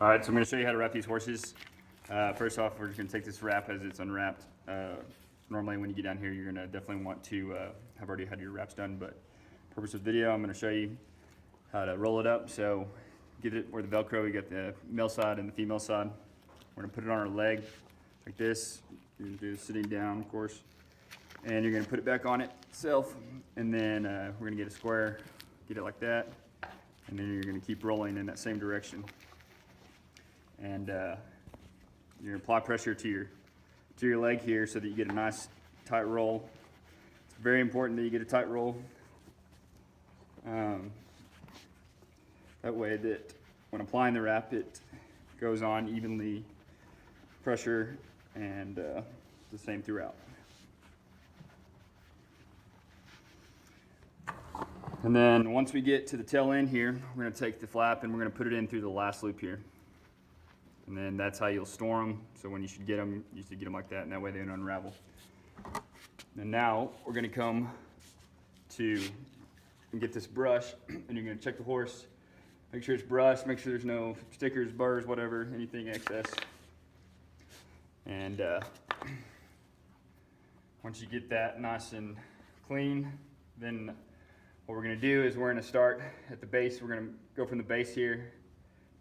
All right, so I'm going to show you how to wrap these horses. First off, we're just going to take this wrap as it's unwrapped. Normally when you get down here, you're going to definitely want to have already had your wraps done, but purpose of the video, I'm going to show you how to roll it up. So get it where the Velcro, you got the male side and the female side. We're going to put it on our leg like this. You're going to do sitting down, of course. And you're going to put it back on itself, and then we're going to get a square, get it like that, and then you're going to keep rolling in that same direction. And you're going to apply pressure to your leg here so that you get a nice tight roll. It's very important that you get a tight roll. That way that when applying the wrap, it goes on evenly, pressure, and the same throughout. And then once we get to the tail end here, we're going to take the flap and we're going to put it in through the last loop here. And then that's how you'll store them. So when you should get them, you should get them like that, and that way they don't unravel. And now we're going to come to and get this brush, and you're going to check the horse, make sure it's brushed, make sure there's no stickers, burrs, whatever, anything excess. And once you get that nice and clean, then what we're going to do is we're going to start at the base. We're going to go from the base here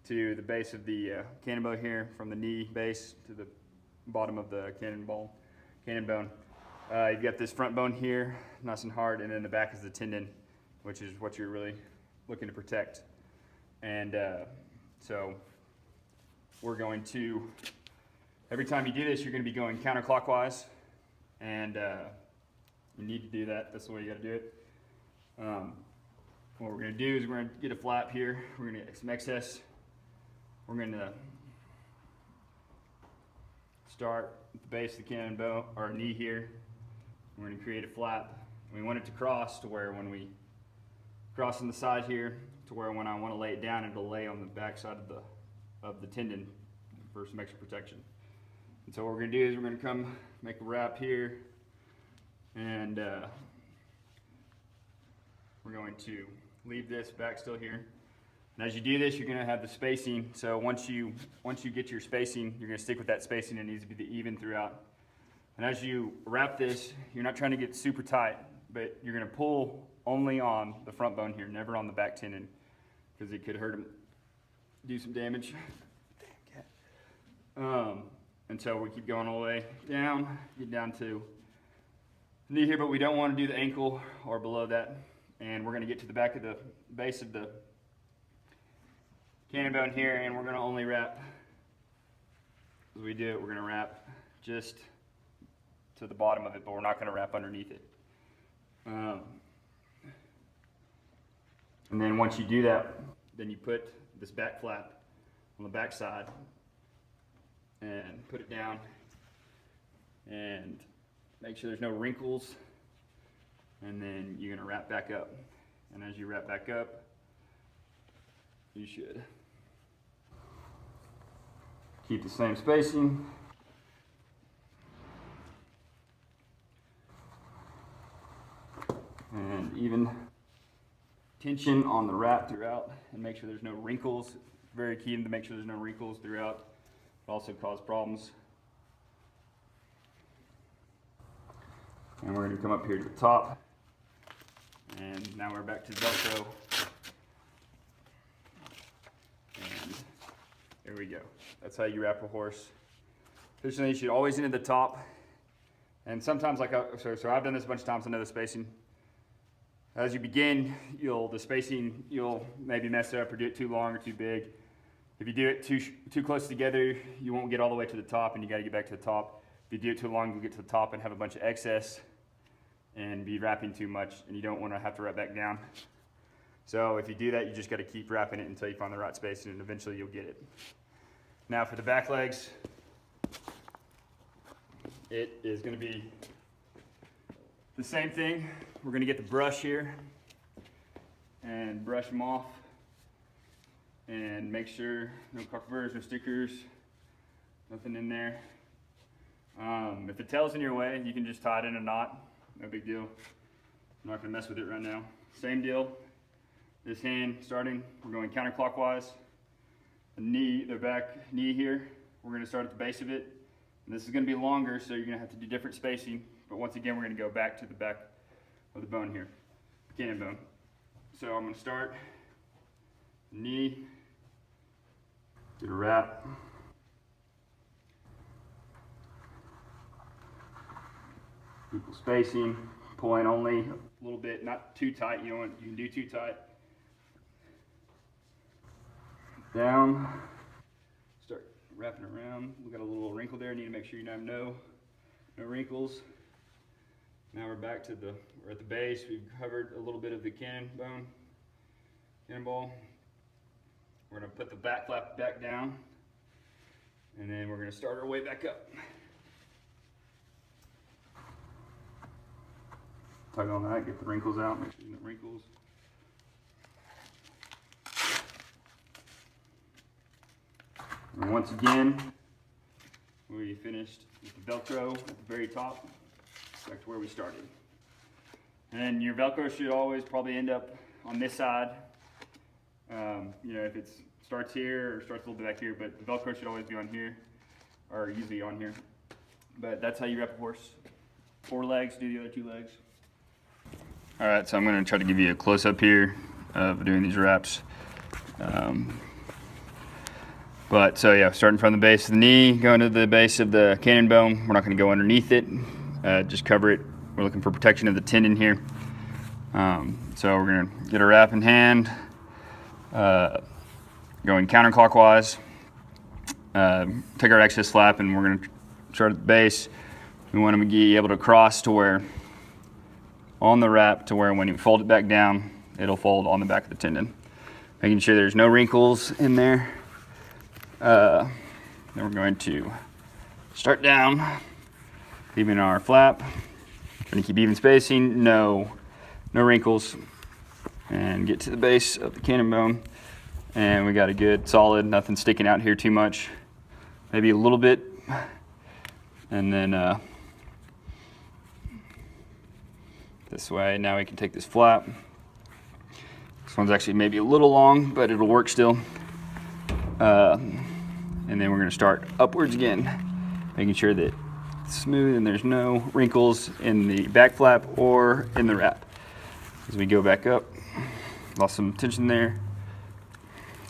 to the base of the cannon bow here, from the knee base to the bottom of the cannon bone. You've got this front bone here, nice and hard, and then the back is the tendon, which is what you're really looking to protect. And so we're going to, every time you do this, you're going to be going counterclockwise, and you need to do that. That's the way you got to do it. What we're going to do is we're going to get a flap here. We're going to get some excess. We're going to start at the base of the cannon bow, or knee here. We're going to create a flap. We want it to cross to where when we cross on the side here, to where when I want to lay it down, it'll lay on the back side of the tendon for some extra protection. And so what we're going to do is we're going to come make a wrap here, and we're going to leave this back still here. And as you do this, you're going to have the spacing. So once you get your spacing, you're going to stick with that spacing. It needs to be even throughout. And as you wrap this, you're not trying to get super tight, but you're going to pull only on the front bone here, never on the back tendon, because it could hurt them, do some damage. And so we keep going all the way down, get down to the knee here, but we don't want to do the ankle or below that. And we're going to get to the back of the base of the cannon bone here, and we're going to only wrap, as we do it, we're going to wrap just to the bottom of it, but we're not going to wrap underneath it. And then once you do that, then you put this back flap on the back side and put it down and make sure there's no wrinkles, and then you're going to wrap back up. And as you wrap back up, you should keep the same spacing. And even tension on the wrap throughout, and make sure there's no wrinkles. Very key to make sure there's no wrinkles throughout. It also cause problems. And we're going to come up here to the top. And now we're back to the Velcro. And there we go. That's how you wrap a horse. Traditionally, you should always end at the top. And sometimes, so I've done this a bunch of times, I know the spacing. As you begin, the spacing, you'll maybe mess it up or do it too long or too big. If you do it too close together, you won't get all the way to the top, and you got to get back to the top. If you do it too long, you'll get to the top and have a bunch of excess and be wrapping too much, and you don't want to have to wrap back down. So if you do that, you just got to keep wrapping it until you find the right spacing, and eventually you'll get it. Now for the back legs, it is going to be the same thing. We're going to get the brush here and brush them off and make sure no cockburrs, no stickers, nothing in there. If the tail's in your way, you can just tie it in a knot. No big deal. I'm not going to mess with it right now. Same deal. This hand starting, we're going counterclockwise. the back knee here. We're going to start at the base of it. And this is going to be longer, so you're going to have to do different spacing. But once again, we're going to go back to the back of the bone here, cannon bone. So I'm going to start knee, get a wrap. Equal spacing, pulling only a little bit, not too tight. You can do too tight. Down, start wrapping around. We got a little wrinkle there. Need to make sure you have no wrinkles. Now we're back to we're at the base. We've covered a little bit of the cannonball. We're gonna put the back flap back down, and then we're gonna start our way back up. Tug on that, get the wrinkles out, make sure you get the wrinkles. And once again, we finished with the Velcro at the very top, back to where we started. And your Velcro should always probably end up on this side. You know, if it starts here or starts a little bit back here, but the Velcro should always be on here, or usually on here. But that's how you wrap a horse. 4 legs, do the other 2 legs. All right, so I'm gonna try to give you a close-up here of doing these wraps. So yeah, starting from the base of the knee, going to the base of the cannon bone. We're not going to go underneath it, just cover it. We're looking for protection of the tendon here. So we're going to get our wrap in hand, going counterclockwise, take our excess flap, and we're going to start at the base. We want to be able to cross to where, on the wrap, to where when you fold it back down, it'll fold on the back of the tendon. Making sure there's no wrinkles in there. Then we're going to start down, leaving our flap. We're going to keep even spacing, no wrinkles, and get to the base of the cannon bone. And we got a good solid, nothing sticking out here too much, maybe a little bit. And then this way, now we can take this flap. This one's actually maybe a little long, but it'll work still. And then we're going to start upwards again, making sure that it's smooth and there's no wrinkles in the back flap or in the wrap. As we go back up, lost some tension there.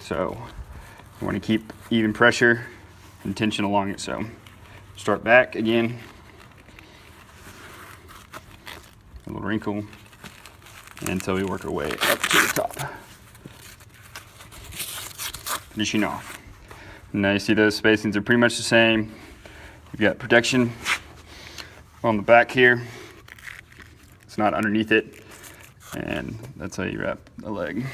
So we want to keep even pressure and tension along it. So start back again, a little wrinkle, until we work our way up to the top. Finishing off. Now you see those spacings are pretty much the same. You've got protection on the back here. It's not underneath it. And that's how you wrap a leg.